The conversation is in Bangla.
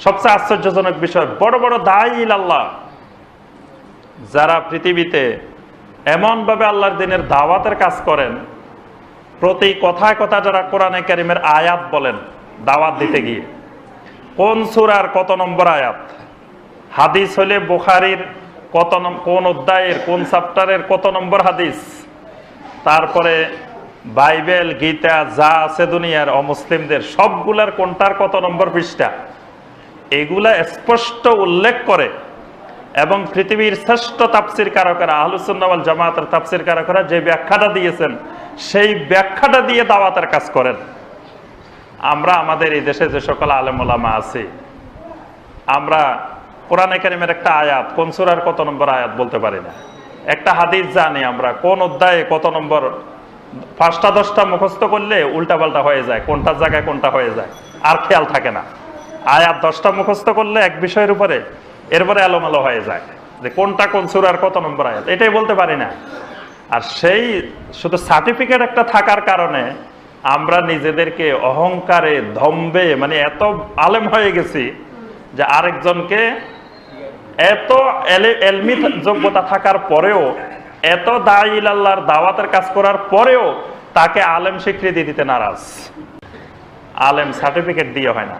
সবচেয়ে আশ্চর্যজনক বিষয়, বড় বড় দাঈ ইলাল্লাহ যারা পৃথিবীতে এমন ভাবে আল্লাহর দিনের দাওয়াতের কাজ করেন, প্রতি কথায় কথা যারা কোরআনে কারিমের আয়াত বলেন দাওয়াত দিতে গিয়ে, কোন সূরার কত নম্বর আয়াত, হাদিস হলে বুখারীর কোন অধ্যায়ের কোন চ্যাপ্টারের কত নম্বর হাদিস, তারপরে বাইবেল গীতা যা আছে দুনিয়ার অমুসলিমদের সবগুলার কোনটার কত নম্বর পৃষ্ঠা, এগুলা স্পষ্ট উল্লেখ করে। এবং পৃথিবীর শ্রেষ্ঠ তাফসীর কারকেরা আহলুস সুন্নাহ ওয়াল জামাতের তাফসীর কারকেরা যে ব্যাখ্যাটা দিয়েছেন সেই ব্যাখ্যাটা দিয়ে দাওয়াতের কাজ করেন। আমরা আমাদের এই দেশে যে সকল আলেম ওলামা আছি, আমরা কোরআনে কারিমের একটা আয়াত কোন সূরার কত নম্বর আয়াত বলতে পারি না, একটা হাদিস জানি আমরা কোন অধ্যায়ে কত নম্বর, 5টা 10টা মুখস্থ করলে উল্টাপাল্টা হয়ে যায়, কোনটার জায়গায় কোনটা হয়ে যায় আর খেয়াল থাকে না। আয়াত 10টা মুখস্থ করলে এক বিষয়ের উপরে, এরপরে এলোমেলো হয়ে যায় যে কোনটা কোন সূরার কত নম্বর আয়াত, এটাই বলতে পারি না। আর সেই শুধু সার্টিফিকেট একটা থাকার কারণে আমরা নিজেদেরকে অহংকারে দম্ভে মানে এত আলেম হয়ে গেছি যে আরেকজনকে এত এলমি যোগ্যতা থাকার পরেও, এত দাঈ ইলাল্লাহর দাওয়াতের কাজ করার পরেও তাকে আলেম স্বীকৃতি দিতে নারাজ। আলেম সার্টিফিকেট দিয়ে হয় না।